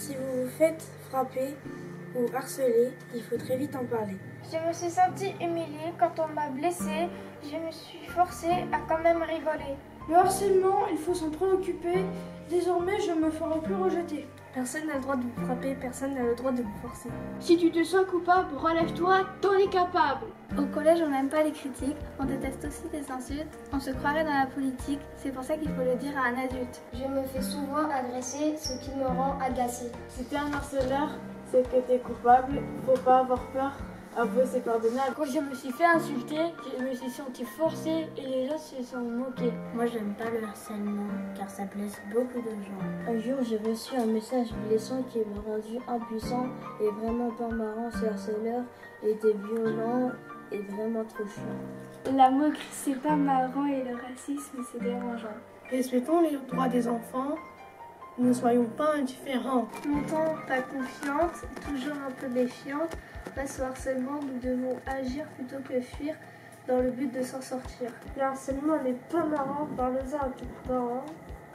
Si vous vous faites frapper ou harceler, il faut très vite en parler. Je me suis sentie humiliée quand on m'a blessée. Je me suis forcée à quand même rigoler. Le harcèlement, il faut s'en préoccuper. Désormais, je ne me ferai plus rejeter. Personne n'a le droit de vous frapper, personne n'a le droit de vous forcer. Si tu te sens coupable, relève-toi, t'en es capable. Au collège, on n'aime pas les critiques, on déteste aussi les insultes, on se croirait dans la politique, c'est pour ça qu'il faut le dire à un adulte. Je me fais souvent agresser, ce qui me rend agacée. Si t'es un harceleur, c'est que t'es coupable, faut pas avoir peur. Avouer, c'est pardonnable. Quand je me suis fait insulter, je me suis sentie forcée et les gens se sont moqués. Moi, j'aime pas le harcèlement car ça blesse beaucoup de gens. Un jour, j'ai reçu un message blessant qui m'a rendu impuissant et vraiment pas marrant. Ce harceleur était violent et vraiment trop chiant. La moquerie, c'est pas marrant et le racisme, c'est dérangeant. Respectons les droits des enfants, ne soyons pas indifférents. Longtemps pas confiante, toujours un peu méfiante, face au harcèlement, nous devons agir plutôt que fuir dans le but de s'en sortir. Le harcèlement n'est pas marrant, parle-en à tes parents.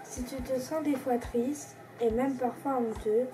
Si tu te sens des fois triste et même parfois honteux,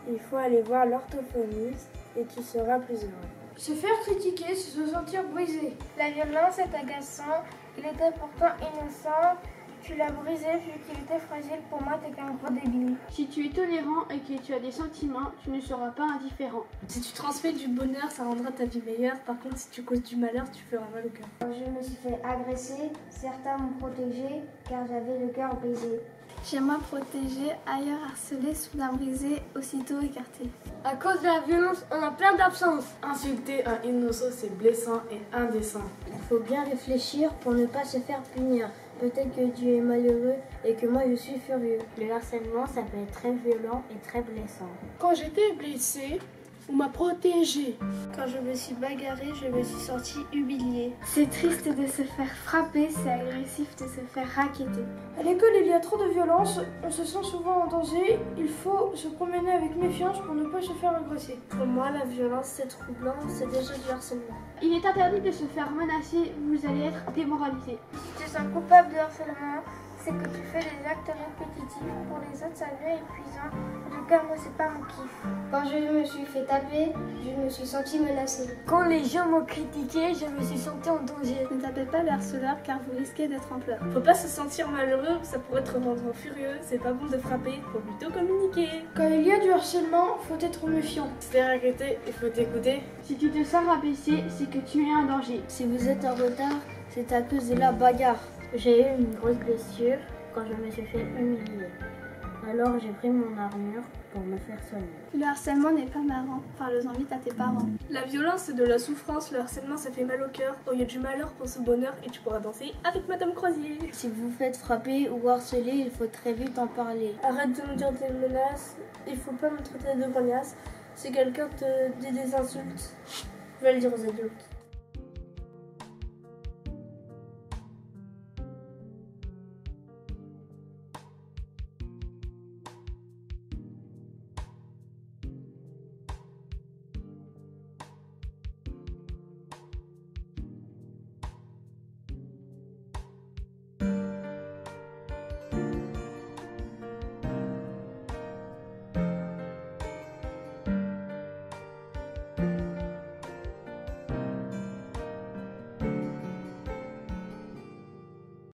il faut aller voir l'orthophoniste et tu seras plus heureux. Se faire critiquer, c'est se sentir brisé. La violence est agaçant. Il était pourtant innocent. Tu l'as brisé vu qu'il était fragile. Pour moi, t'es qu'un gros débile. Si tu es tolérant et que tu as des sentiments, tu ne seras pas indifférent. Si tu transmets du bonheur, ça rendra ta vie meilleure. Par contre, si tu causes du malheur, tu feras mal au cœur. Je me suis fait agresser, certains m'ont protégée car j'avais le cœur brisé. Chez moi protégé, ailleurs harcelé, soudain brisé, aussitôt écarté. À cause de la violence, on a plein d'absences. Insulter un innocent, c'est blessant et indécent. Il faut bien réfléchir pour ne pas se faire punir. Peut-être que tu es malheureux et que moi je suis furieux. Le harcèlement, ça peut être très violent et très blessant. Quand j'étais blessée, on m'a protégée. Quand je me suis bagarrée, je me suis sentie humiliée. C'est triste de se faire frapper, c'est agressif de se faire racketter. À l'école, il y a trop de violence, on se sent souvent en danger. Il faut se promener avec méfiance pour ne pas se faire agresser. Pour moi, la violence, c'est troublant, c'est déjà du harcèlement. Il est interdit de se faire menacer, vous allez être démoralisé. Si tu te sens coupable de harcèlement, c'est que tu fais des actes répétitifs. Pour les autres, ça devient épuisant. En tout cas, moi, c'est pas mon kiff. Quand je me suis fait taper, je me suis sentie menacée. Quand les gens m'ont critiqué, je me suis sentie en danger. Ne tapez pas le harceleur car vous risquez d'être en pleurs. Faut pas se sentir malheureux, ça pourrait te rendre furieux. C'est pas bon de frapper, faut plutôt communiquer. Quand il y a du harcèlement, faut être méfiant. Si t'es regretté, il faut t'écouter. Si tu te sens rabaissé, c'est que tu es un danger. Si vous êtes en retard, c'est à cause de la bagarre. J'ai eu une grosse blessure quand je me suis fait humilier. Alors j'ai pris mon armure pour me faire soigner. Le harcèlement n'est pas marrant, parle-en vite à tes parents. La violence, c'est de la souffrance, le harcèlement, ça fait mal au cœur. Au lieu du malheur, pense au bonheur et tu pourras danser avec Madame Croisier. Si vous vous faites frapper ou harceler, il faut très vite en parler. Arrête de me dire des menaces, il faut pas me traiter de grognasse. Si quelqu'un te dit des insultes, je vais le dire aux adultes.